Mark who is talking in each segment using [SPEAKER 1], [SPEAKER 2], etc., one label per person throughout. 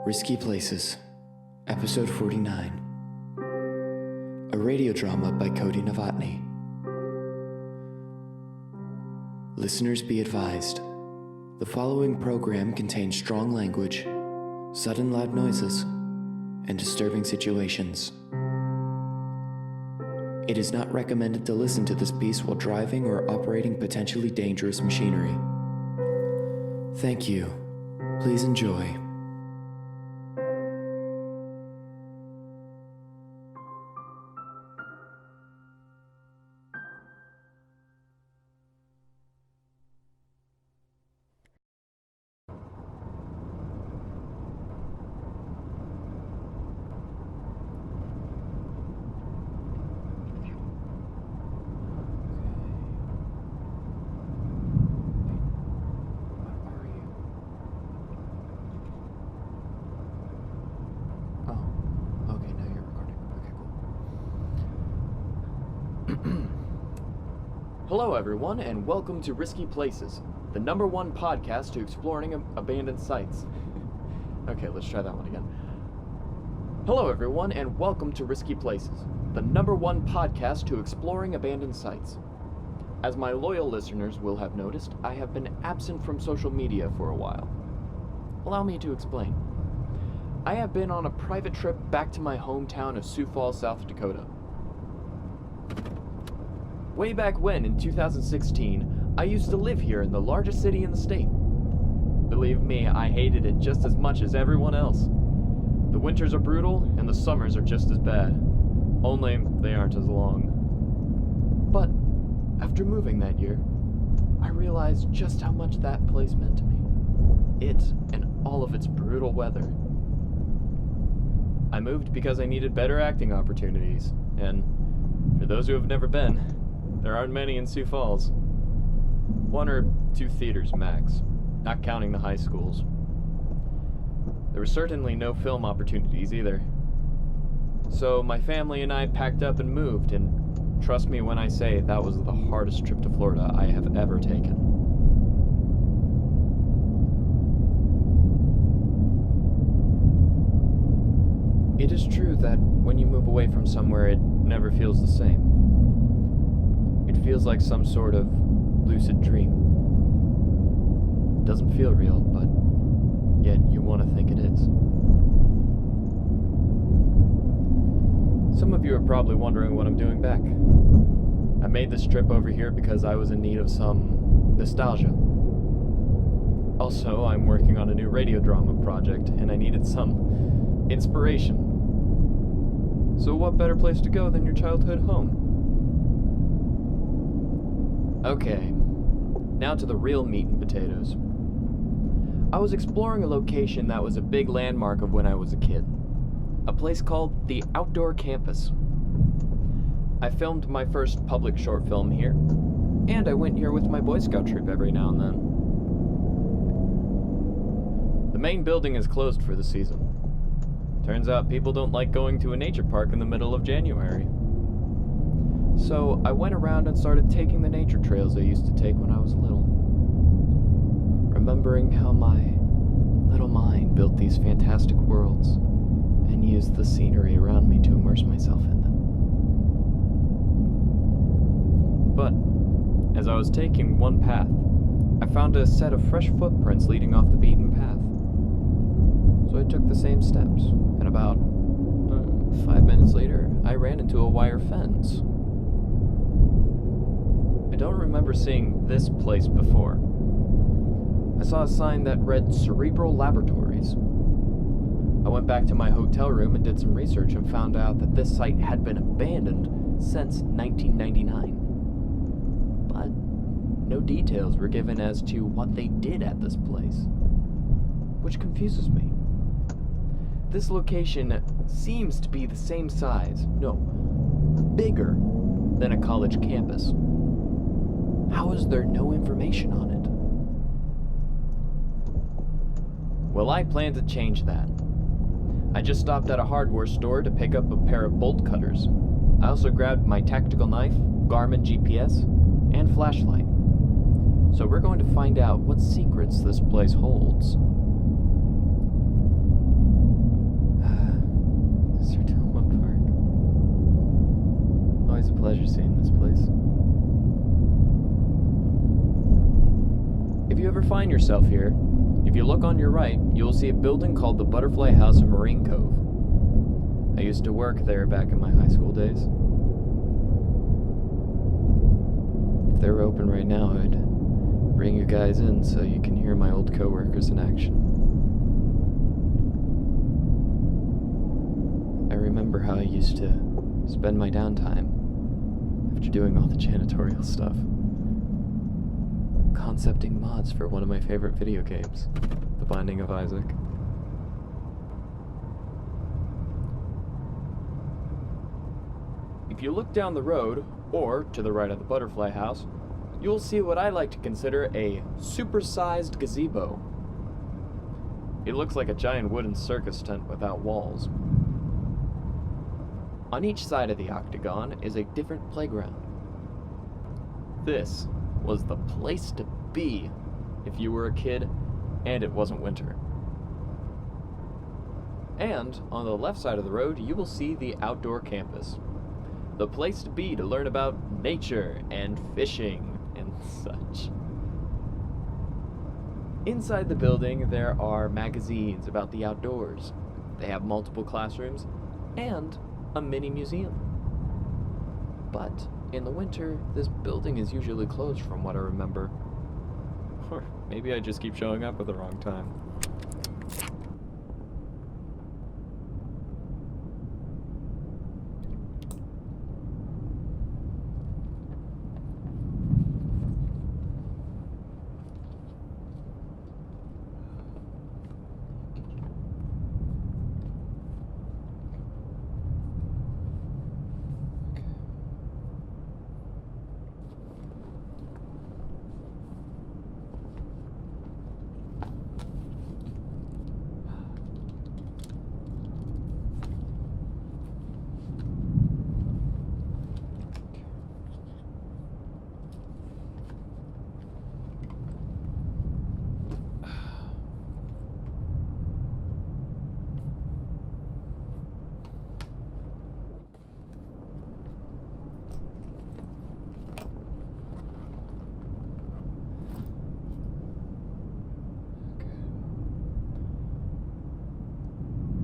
[SPEAKER 1] Risky Places, Episode 49. A radio drama by Cody Novotny. Listeners be advised, the following program contains strong language, sudden loud noises, and disturbing situations. It is not recommended to listen to this piece while driving or operating potentially dangerous machinery. Thank you. Please enjoy.
[SPEAKER 2] Hello everyone, and welcome to Risky Places, the #1 podcast to exploring abandoned sites. Okay, let's try that one again. Hello everyone, and welcome to Risky Places, the #1 podcast to exploring abandoned sites. As my loyal listeners will have noticed, I have been absent from social media for a while. Allow me to explain. I have been on a private trip back to my hometown of Sioux Falls, South Dakota. Way back when, in 2016, I used to live here in the largest city in the state. Believe me, I hated it just as much as everyone else. The winters are brutal, and the summers are just as bad. Only, they aren't as long. But, after moving that year, I realized just how much that place meant to me. It, and all of its brutal weather. I moved because I needed better acting opportunities, and, for those who have never been, there aren't many in Sioux Falls. 1 or 2 theaters max, not counting the high schools. There were certainly no film opportunities either. So my family and I packed up and moved, and trust me when I say that was the hardest trip to Florida I have ever taken. It is true that when you move away from somewhere, it never feels the same. It feels like some sort of lucid dream. It doesn't feel real, but yet you want to think it is. Some of you are probably wondering what I'm doing back. I made this trip over here because I was in need of some nostalgia. Also, I'm working on a new radio drama project, and I needed some inspiration. So what better place to go than your childhood home? Okay, now to the real meat and potatoes. I was exploring a location that was a big landmark of when I was a kid. A place called the Outdoor Campus. I filmed my first public short film here, and I went here with my Boy Scout troop every now and then. The main building is closed for the season. Turns out people don't like going to a nature park in the middle of January. So I went around and started taking the nature trails I used to take when I was little. Remembering how my little mind built these fantastic worlds and used the scenery around me to immerse myself in them. But, as I was taking one path, I found a set of fresh footprints leading off the beaten path. So I took the same steps, and about 5 minutes later, I ran into a wire fence. I don't remember seeing this place before. I saw a sign that read Cerebral Laboratories. I went back to my hotel room and did some research and found out that this site had been abandoned since 1999. But no details were given as to what they did at this place, which confuses me. This location seems to be the same size, no, bigger than a college campus. How is there no information on it? Well, I plan to change that. I just stopped at a hardware store to pick up a pair of bolt cutters. I also grabbed my tactical knife, Garmin GPS, and flashlight. So we're going to find out what secrets this place holds. pleasure seeing this place. If you ever find yourself here, if you look on your right, you'll see a building called the Butterfly House in Marine Cove. I used to work there back in my high school days. If they were open right now, I'd bring you guys in so you can hear my old coworkers in action. I remember how I used to spend my downtime after doing all the janitorial stuff, concepting mods for one of my favorite video games, The Binding of Isaac. If you look down the road, or to the right of the Butterfly House, you'll see what I like to consider a supersized gazebo. It looks like a giant wooden circus tent without walls. On each side of the octagon is a different playground. This was the place to be if you were a kid and it wasn't winter. And on the left side of the road, you will see the outdoor campus. The place to be to learn about nature and fishing and such. Inside the building, there are magazines about the outdoors. They have multiple classrooms and a mini museum. But in the winter, this building is usually closed from what I remember. Or maybe I just keep showing up at the wrong time.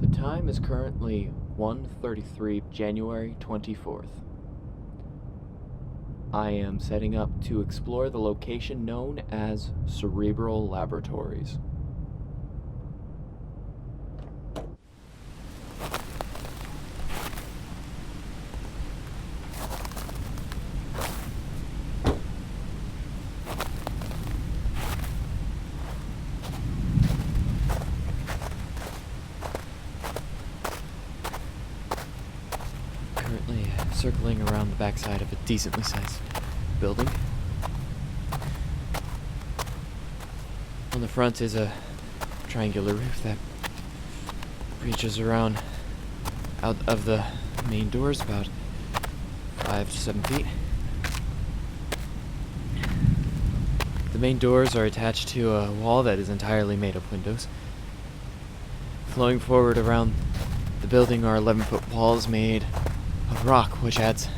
[SPEAKER 2] The time is currently 1:33 January 24th. I am setting up to explore the location known as Cerebral Laboratories. Currently circling around the backside of a decently sized building. On the front is a triangular roof that reaches around out of the main doors about 5 to 7 feet. The main doors are attached to a wall that is entirely made of windows. Flowing forward around the building are 11-foot walls made of rock, which adds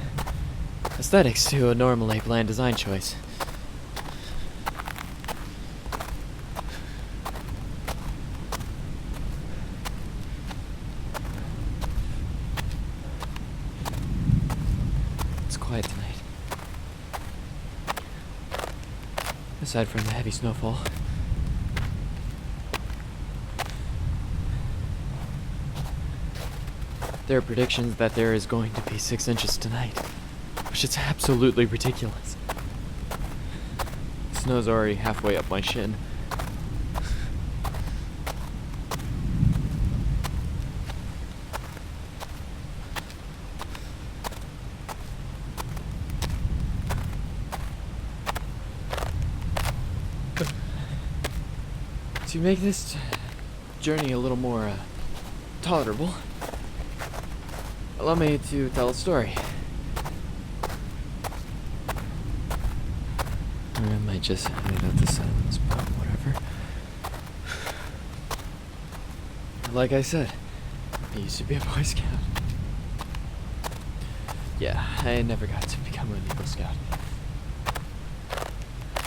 [SPEAKER 2] aesthetics to a normally bland design choice. It's quiet tonight. Aside from the heavy snowfall. There are predictions that there is going to be 6 inches tonight, which is absolutely ridiculous. The snow's already halfway up my shin. To make this journey a little more tolerable, allow me to tell a story. Or I might just edit out the silence, but whatever. Like I said, I used to be a Boy Scout. Yeah, I never got to become an Eagle Scout.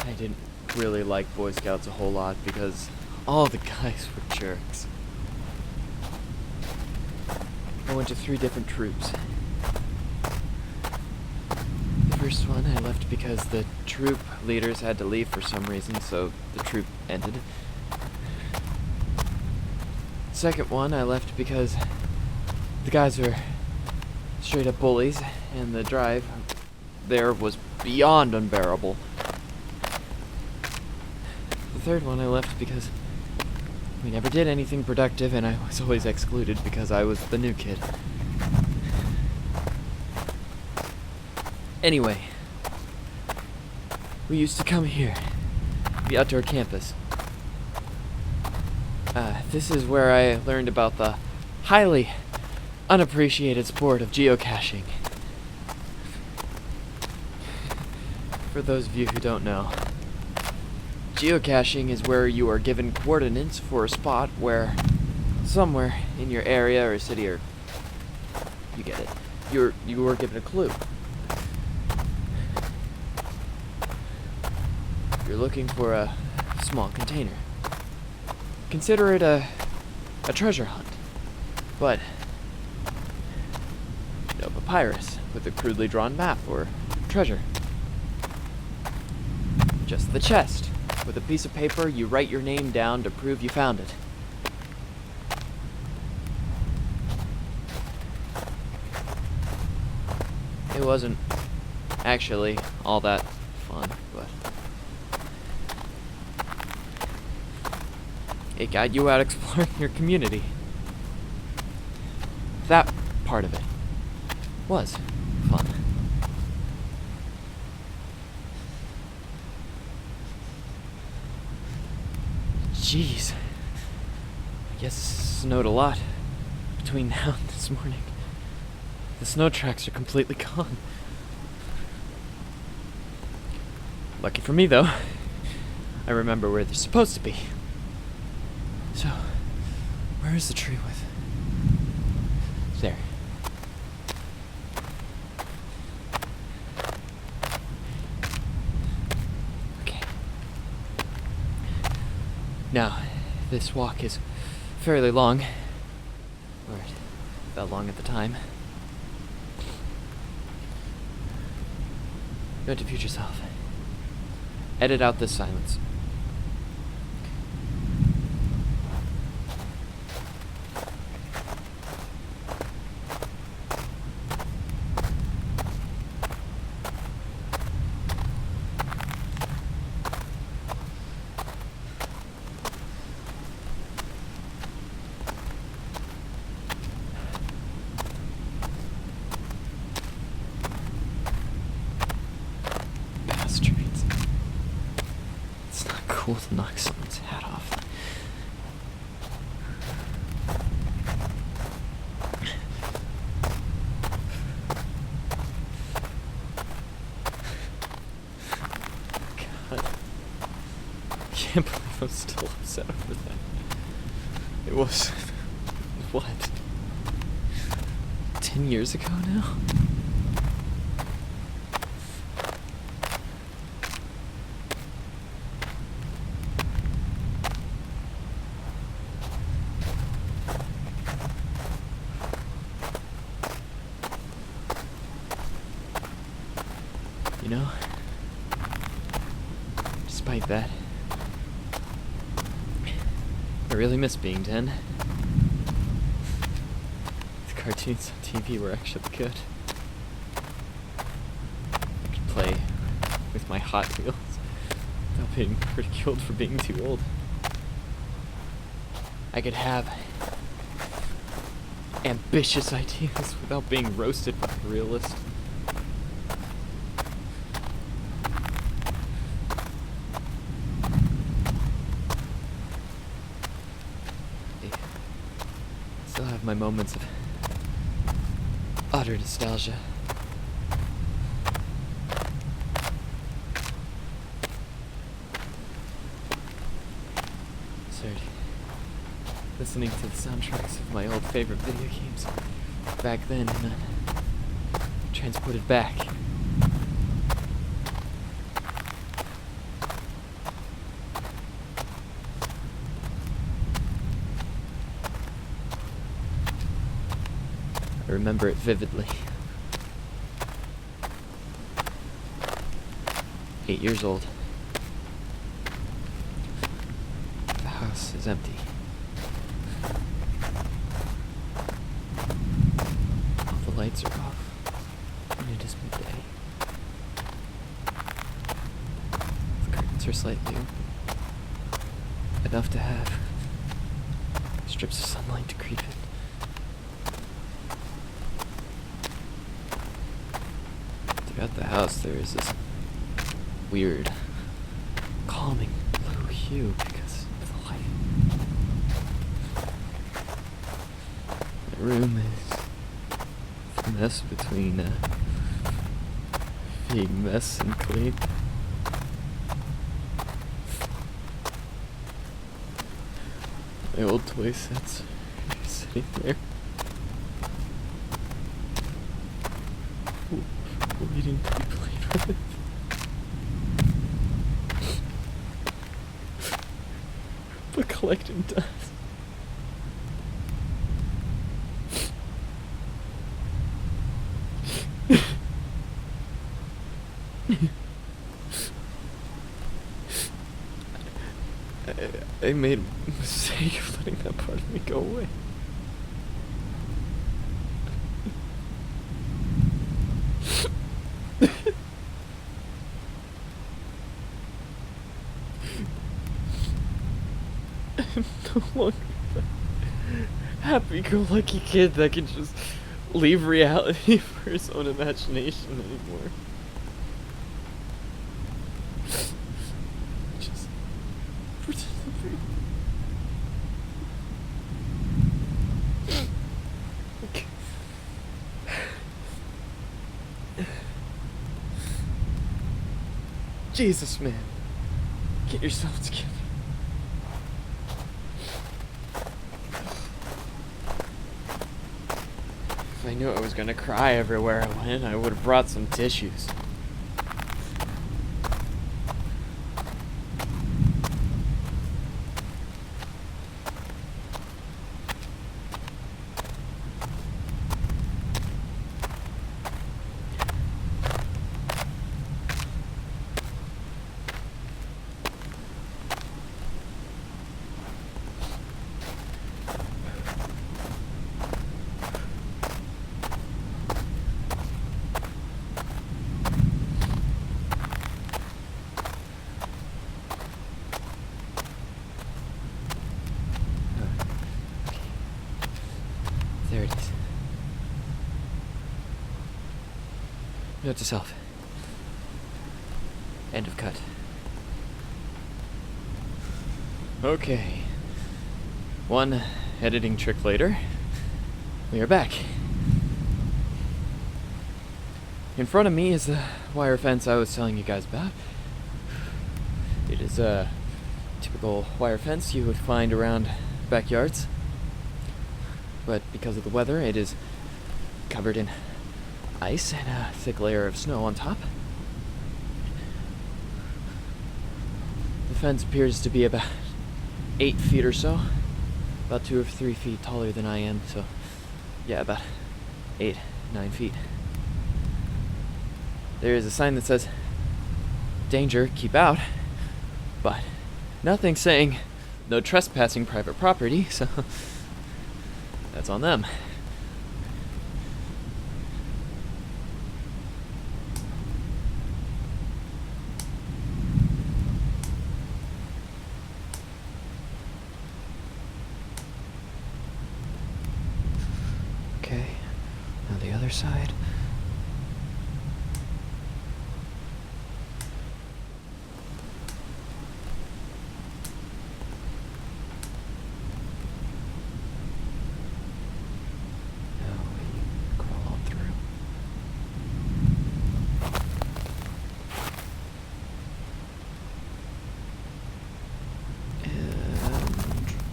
[SPEAKER 2] I didn't really like Boy Scouts a whole lot because all the guys were jerks. I went to 3 different troops. The first one I left because the troop leaders had to leave for some reason, so the troop ended. Second one I left because the guys were straight up bullies, and the drive there was beyond unbearable. The third one I left because we never did anything productive, and I was always excluded because I was the new kid. Anyway, we used to come here, the outdoor campus. This is where I learned about the highly unappreciated sport of geocaching. For those of you who don't know, geocaching is where you are given coordinates for a spot where somewhere in your area or city, or you get it, you were given a clue. You're looking for a small container. Consider it a treasure hunt, but no papyrus with a crudely drawn map or treasure. Just the chest. With a piece of paper, you write your name down to prove you found it. It wasn't actually all that fun, but it got you out exploring your community. That part of it was fun. Jeez. I guess it snowed a lot between now and this morning. The snow tracks are completely gone. Lucky for me, though, I remember where they're supposed to be. So, where is the tree with? There. Okay. Now, this walk is fairly long. Or it felt long at the time. Note to future self. Edit out this silence. Bastards. It's not cool to knock someone's hat off. God. I can't believe I'm still upset over that. It was... what? 10 years ago now? You know, despite that, I really miss being 10. The cartoons on TV were actually good. I could play with my Hot Wheels without being ridiculed for being too old. I could have ambitious ideas without being roasted by a realist. I still have my moments of utter nostalgia. Absurd. Listening to the soundtracks of my old favorite video games back then, and then transported back. I remember it vividly. 8 years old. The house is empty. All the lights are off, and it is midday. The curtains are slightly open, enough to have strips of sunlight to creep in. Throughout the house, there is this weird, calming blue hue because of the light. My room is a mess between being mess and clean. My old toy sets are sitting there, waiting to be played with. But collecting dust. I made a mistake of letting that part of me go away. I'm no longer the happy-go-lucky kid that can just leave reality for his own imagination anymore. Just pretend to be. Okay. Jesus, man. Get yourself together. If I knew I was gonna cry everywhere I went, I would have brought some tissues. There it is. Note to self. End of cut. Okay. One editing trick later, we are back. In front of me is the wire fence I was telling you guys about. It is a typical wire fence you would find around backyards. But because of the weather, it is covered in ice and a thick layer of snow on top. The fence appears to be about 8 feet or so, about 2 or 3 feet taller than I am, so yeah, about 8, 9 feet. There is a sign that says, "Danger, keep out," but nothing saying no trespassing private property, so that's on them. Okay, now the other side.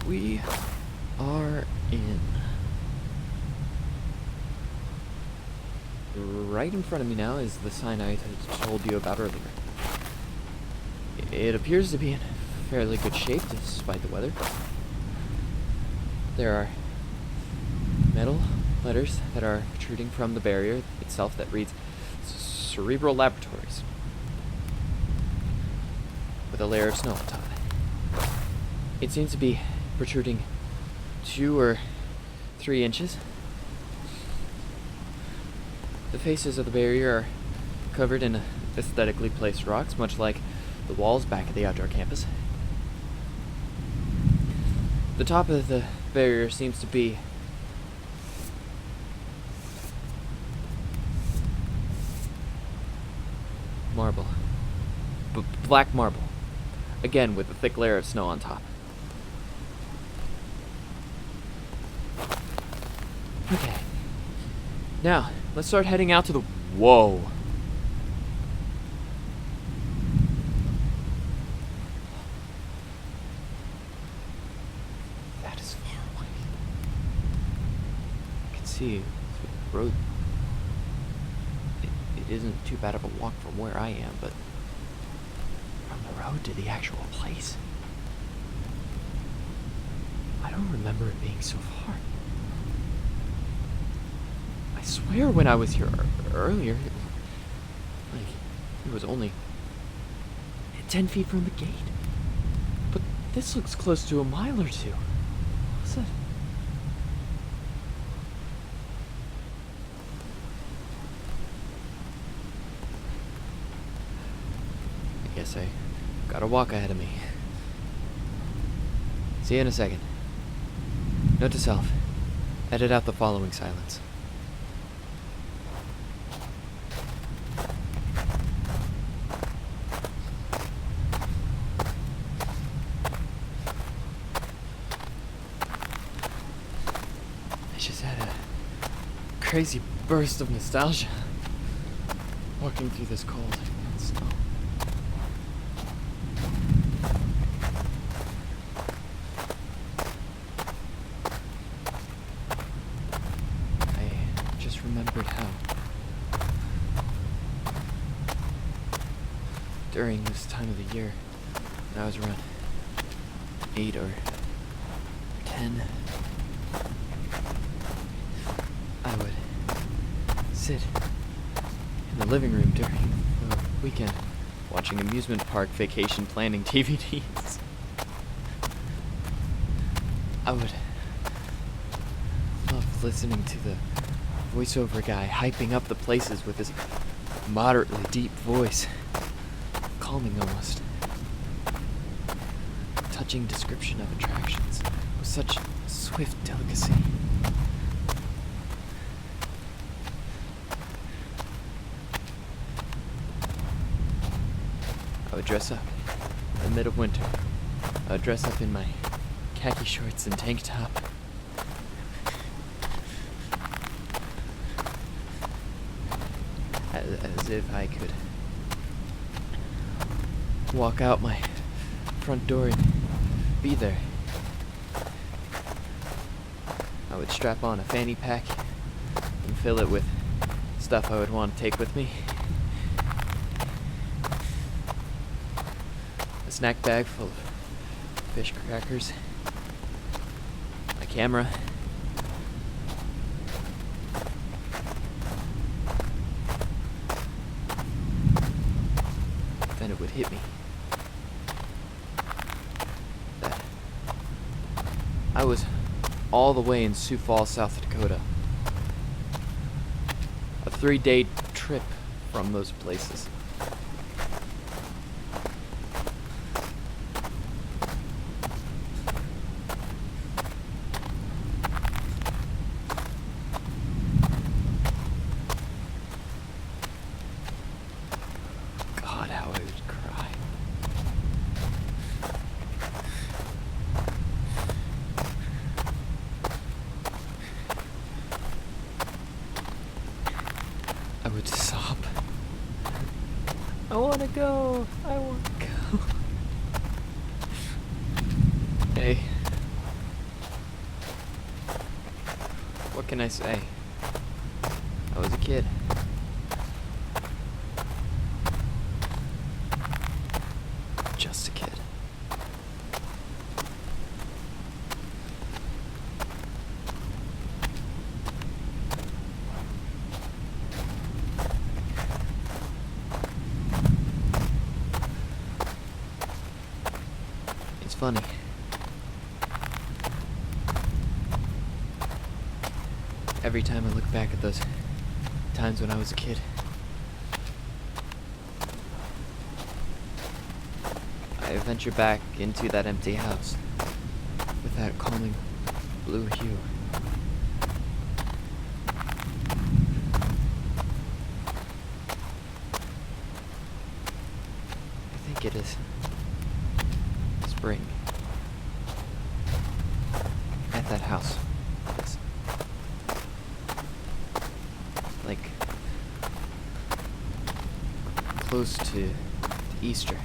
[SPEAKER 2] We are in. Right right in front of me now is the sign I told you about earlier. It appears to be in fairly good shape despite the weather. There are metal letters that are protruding from the barrier itself that reads Cerebral Laboratories, with a layer of snow on top. It seems to be protruding 2 or 3 inches. The faces of the barrier are covered in aesthetically placed rocks, much like the walls back at the outdoor campus. The top of the barrier seems to be marble. Black marble. Again, with a thick layer of snow on top. Okay. Now, let's start heading out to the... Whoa. That is far away. I can see the road. It isn't too bad of a walk from where I am, but from the road to the actual place, I don't remember it being so far. I swear when I was here earlier, it was only 10 feet from the gate. But this looks close to a mile or 2. What's that? I guess I got a walk ahead of me. See you in a second. Note to self. Edit out the following silence. I just had a crazy burst of nostalgia walking through this cold snow. Remembered how during this time of the year, when I was around 8 or 10, I would sit in the living room during the weekend watching amusement park vacation planning DVDs. I would love listening to the voiceover guy hyping up the places with his moderately deep voice, calming almost, touching description of attractions with such swift delicacy. I would dress up in the mid of winter. I would dress up in my khaki shorts and tank top. As if I could walk out my front door and be there. I would strap on a fanny pack and fill it with stuff I would want to take with me. A snack bag full of fish crackers, my camera, then it would hit me that I was all the way in Sioux Falls, South Dakota. A 3-day trip from those places. God, how I would cry. I would sob. I want to go. I want to go. Hey. What can I say? I was a kid.
[SPEAKER 1] just a kid. It's funny. Every time I look back at those times when I was a kid, I venture back into that empty house with that calming blue hue. I think it is spring at that house. It's like close to Easter.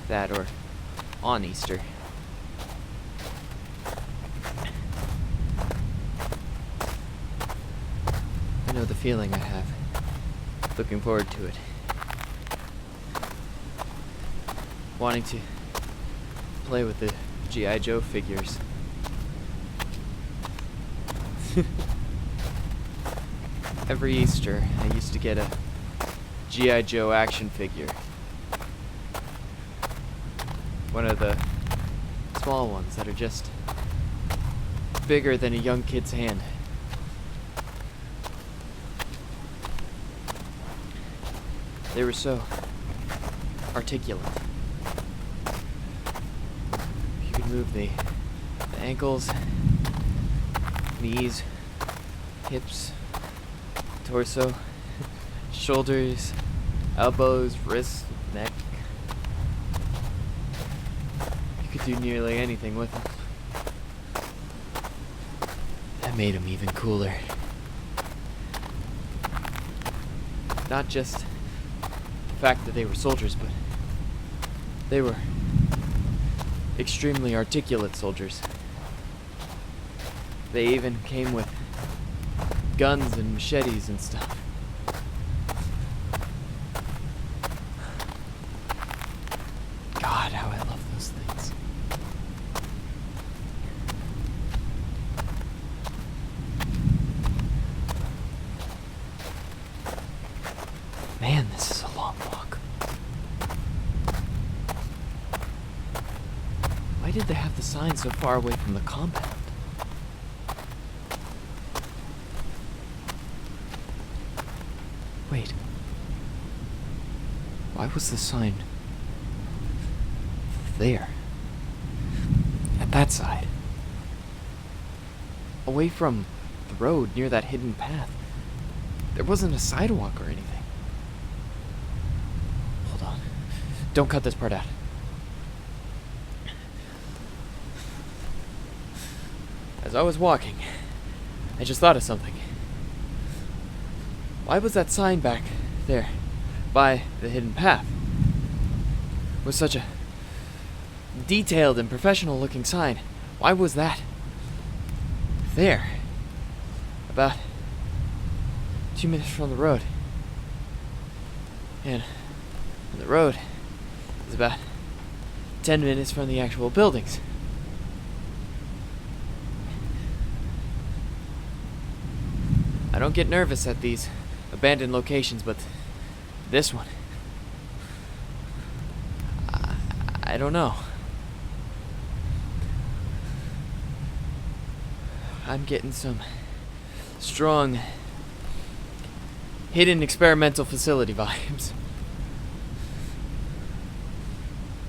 [SPEAKER 1] That or on Easter. I know the feeling I have. Looking forward to it. Wanting to play with the G.I. Joe figures. Every Easter, I used to get a G.I. Joe action figure. One of the small ones that are just bigger than a young kid's hand. They were so articulate. You could move the ankles, knees, hips, torso, shoulders, elbows, wrists, neck. You could do nearly anything with them. That made them even cooler. Not just the fact that they were soldiers, but they were extremely articulate soldiers. They even came with guns and machetes and stuff. God, how I love those things. Man, this is a long walk. Why did they have the sign so far away from the compound? Wait. Why was the sign there? At that side? Away from the road near that hidden path. There wasn't a sidewalk or anything. Hold on. Don't cut this part out. As I was walking, I just thought of something. Why was that sign back there, by the hidden path? It was such a detailed and professional looking sign. Why was that there? About 2 minutes from the road. And the road is about 10 minutes from the actual buildings. I don't get nervous at these abandoned locations, but this one, I don't know. I'm getting some strong hidden experimental facility vibes.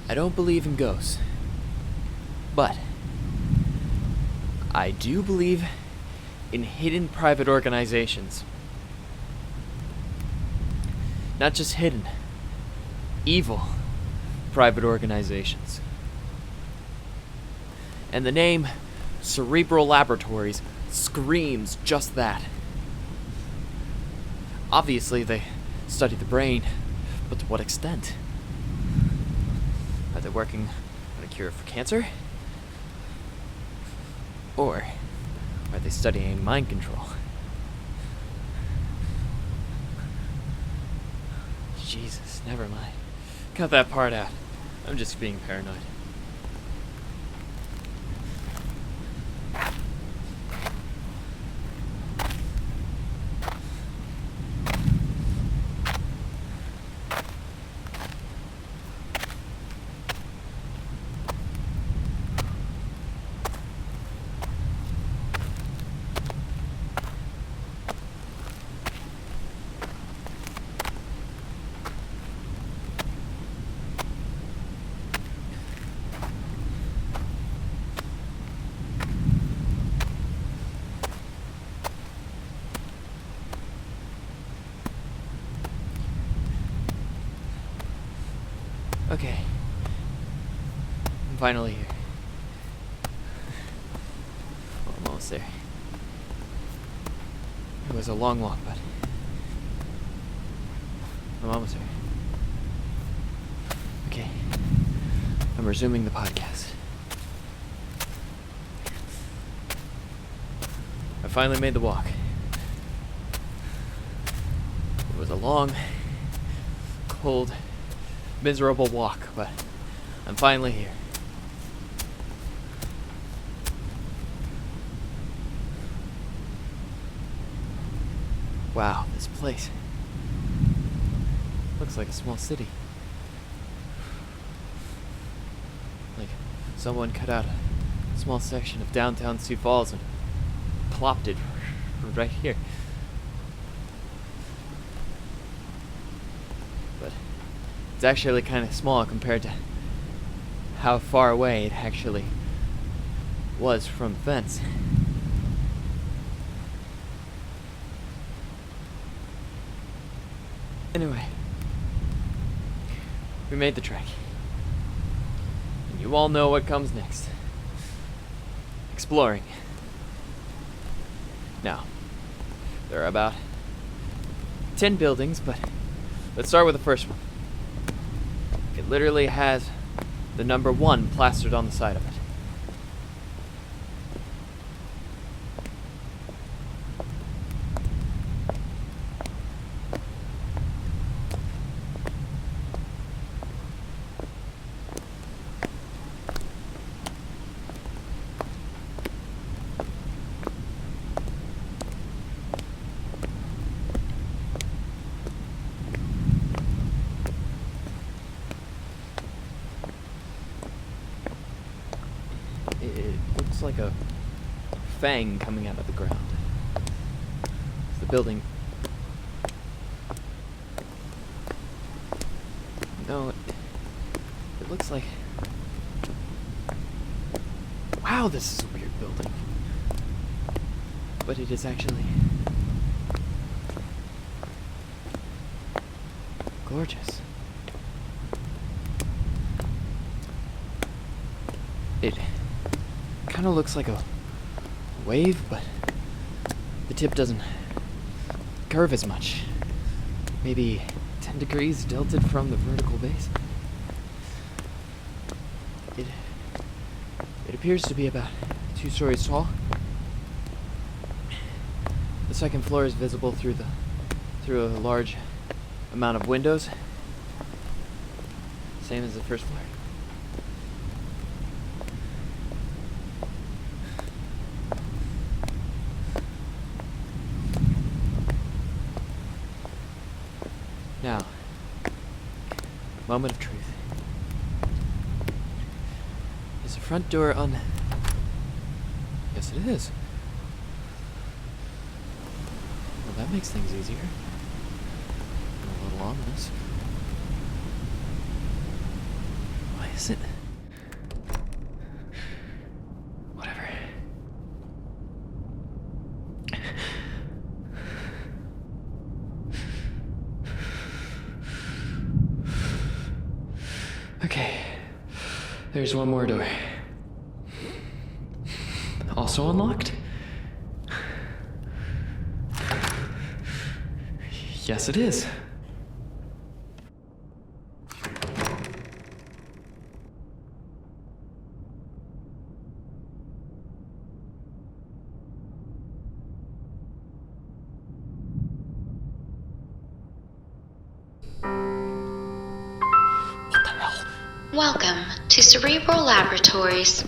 [SPEAKER 1] I don't believe in ghosts, but I do believe in hidden private organizations. Not just hidden, evil private organizations. And the name Cerebral Laboratories screams just that. Obviously, they study the brain, but to what extent? Are they working on a cure for cancer? Or are they studying mind control? Jesus, never mind. Cut that part out. I'm just being paranoid. Okay. I'm finally here. Well, I'm almost there. It was a long walk, but I'm almost there. Okay. I'm resuming the podcast. I finally made the walk. It was a long, cold, miserable walk, but I'm finally here. Wow, this place looks like a small city. Like someone cut out a small section of downtown Sioux Falls and plopped it right here. But it's actually kind of small compared to how far away it actually was from the fence. Anyway, we made the trek. And you all know what comes next. Exploring. Now, there are about 10 buildings, but let's start with the first one. It literally has the number 1 plastered on the side of it. It looks like a fang coming out of the ground. The building. No, it looks like. Wow, this is a weird building. But it is actually gorgeous. It kind of looks like a wave, but the tip doesn't curve as much. Maybe 10 degrees tilted from the vertical base. It appears to be about 2 stories tall. The second floor is visible through a large amount of windows. Same as the first floor. Now, moment of truth. Is the front door on? Yes, it is. Well, that makes things easier. A little ominous. Why is it? Whatever. Okay, there's one more door. Also unlocked? Yes, it is.
[SPEAKER 3] Welcome to Cerebral Laboratories.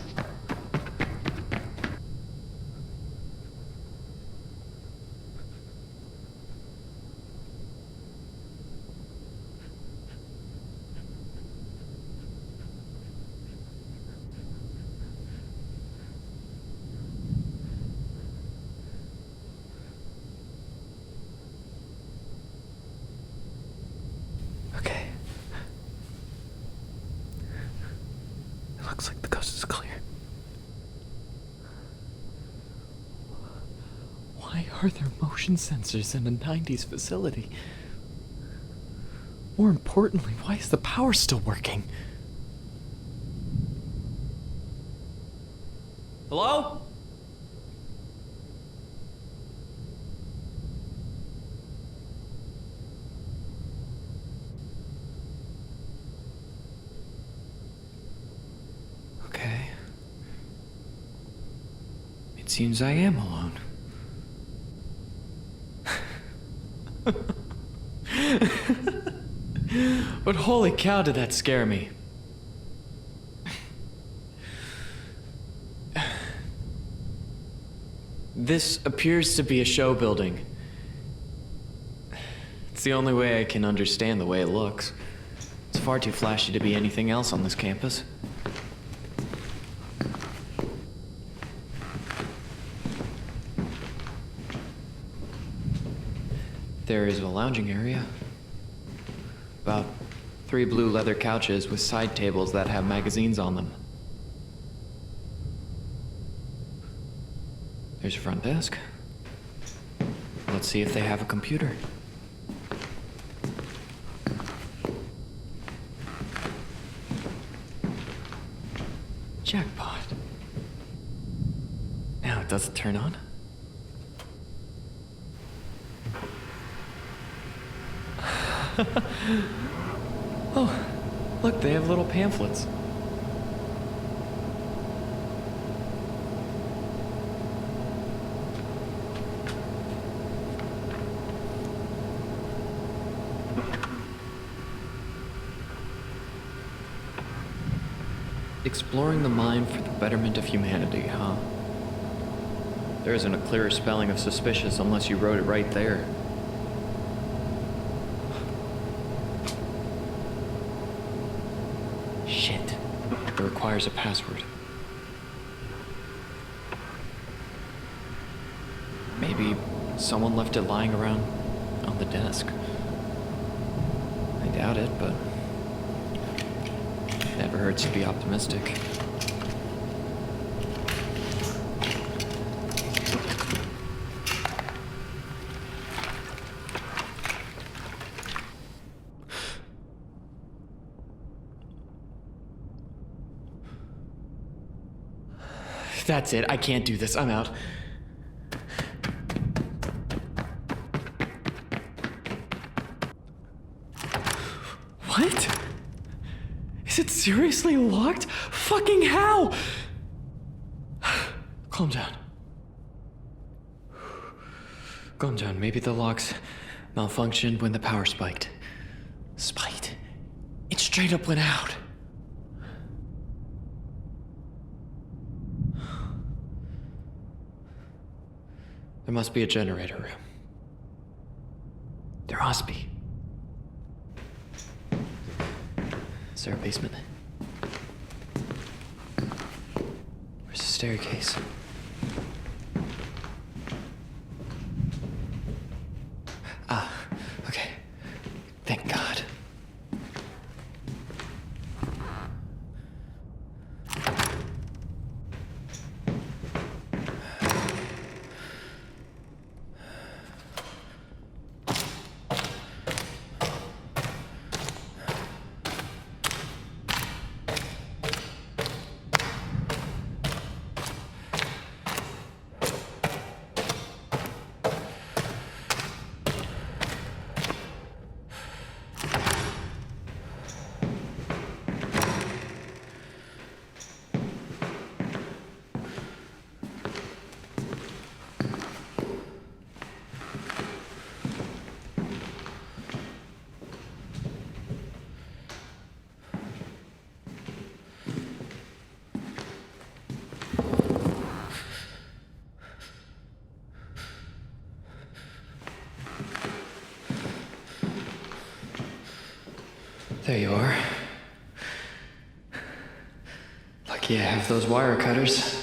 [SPEAKER 1] Okay. It looks like the coast is clear. Why are there motion sensors in a 90s facility? More importantly, why is the power still working? Hello? Okay. It seems I am alone. But holy cow, did that scare me. This appears to be a show building. It's the only way I can understand the way it looks. It's far too flashy to be anything else on this campus. There is a lounging area. About 3 blue leather couches with side tables that have magazines on them. There's a front desk. Let's see if they have a computer. Jackpot. Now it doesn't turn on. Oh, look, they have little pamphlets. Exploring the mind for the betterment of humanity, huh? There isn't a clearer spelling of suspicious unless you wrote it right there. Shit. It requires a password. Maybe someone left it lying around on the desk. I doubt it, but never hurts to be optimistic. That's it. I can't do this. I'm out. What? Is it seriously locked? Fucking how? Calm down. Calm down. Maybe the locks malfunctioned when the power spiked. Spiked? It straight up went out. There must be a generator room. There must be. Is there a basement? Where's the staircase? Ah, okay. Thank God. There you are. Lucky I have those wire cutters.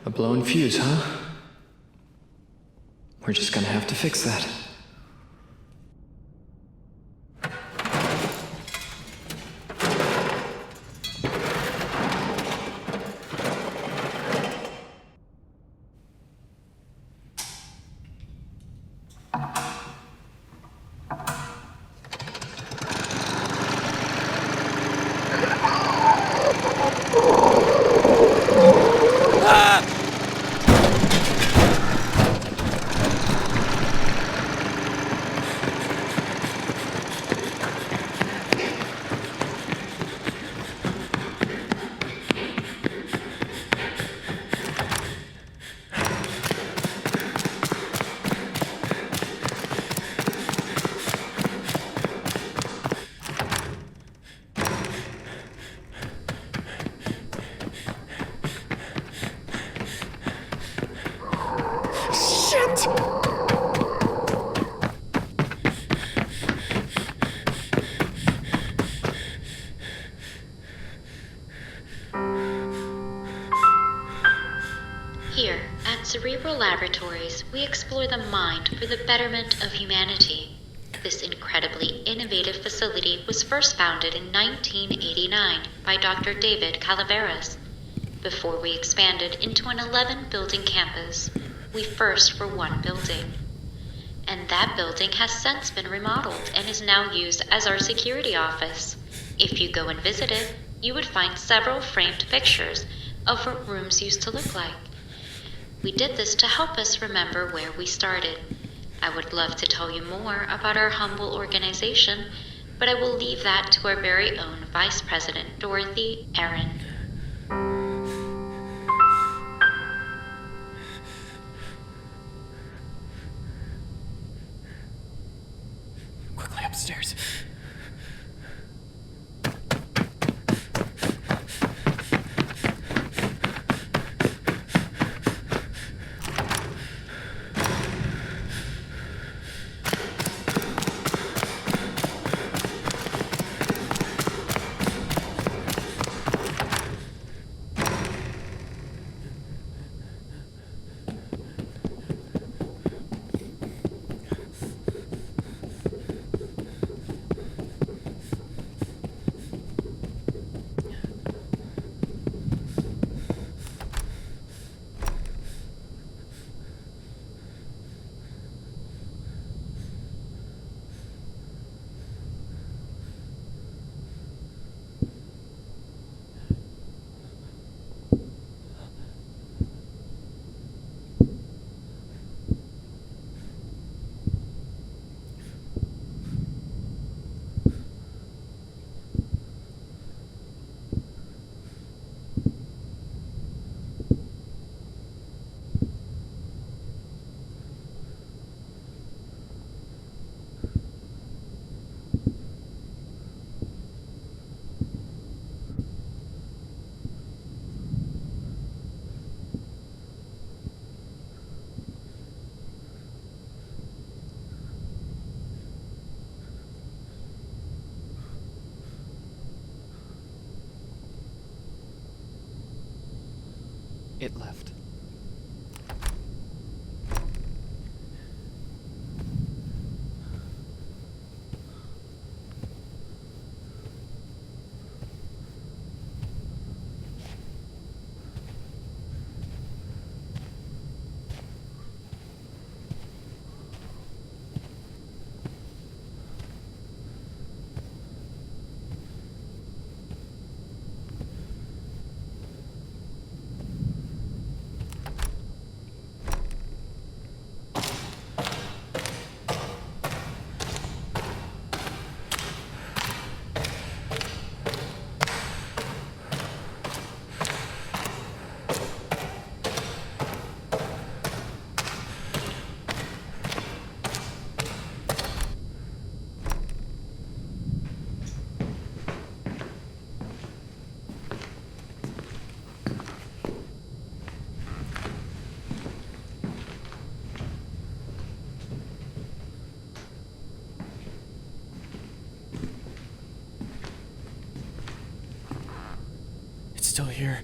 [SPEAKER 1] A blown fuse, huh? We're just gonna have to fix that.
[SPEAKER 3] Here, at Cerebral Laboratories, we explore the mind for the betterment of humanity. This incredibly innovative facility was first founded in 1989 by Dr. David Calaveras. Before we expanded into an 11-building campus, we first were one building. And that building has since been remodeled and is now used as our security office. If you go and visit it, you would find several framed pictures of what rooms used to look like. We did this to help us remember where we started. I would love to tell you more about our humble organization, but I will leave that to our very own Vice President, Dorothy Aaron.
[SPEAKER 1] Quickly upstairs. It left. here.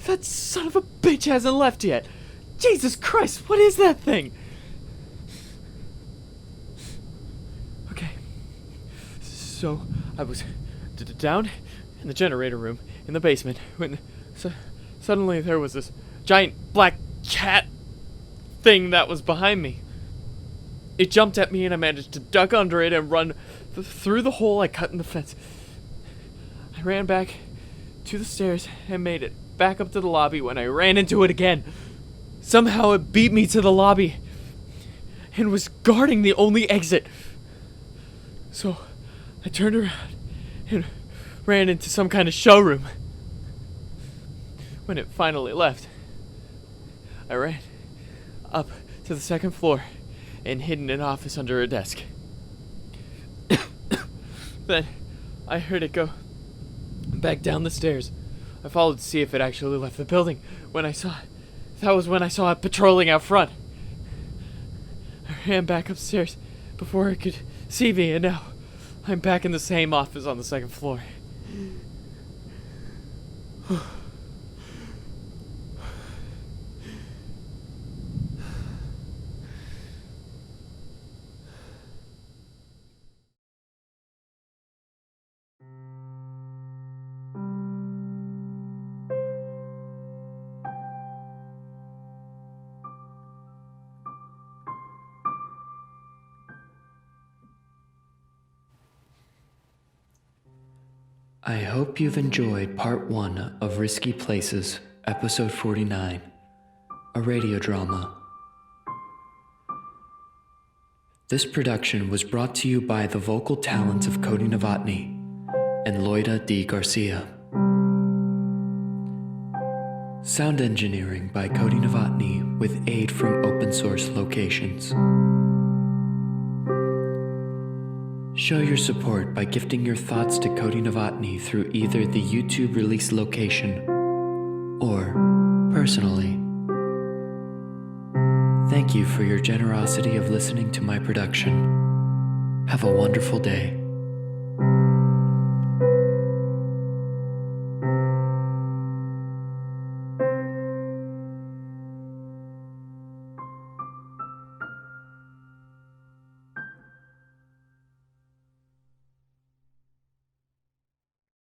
[SPEAKER 1] That son of a bitch hasn't left yet. Jesus Christ, what is that thing? Okay. So, I was down in the generator room in the basement when suddenly there was this giant black cat thing that was behind me. It jumped at me and I managed to duck under it and run through the hole I cut in the fence. I ran back to the stairs and made it back up to the lobby when I ran into it again. Somehow it beat me to the lobby and was guarding the only exit. So I turned around and ran into some kind of showroom. When it finally left, I ran up to the second floor and hid in an office under a desk. Then I heard it go back down the stairs. I followed to see if it actually left the building. That was when I saw it patrolling out front. I ran back upstairs before it could see me, and now I'm back in the same office on the second floor.
[SPEAKER 4] I hope you've enjoyed part 1 of Risky Places, episode 49, a radio drama. This production was brought to you by the vocal talents of Cody Novotny and Loida D. Garcia. Sound engineering by Cody Novotny with aid from open source locations. Show your support by gifting your thoughts to Cody Novotny through either the YouTube release location or personally. Thank you for your generosity of listening to my production. Have a wonderful day.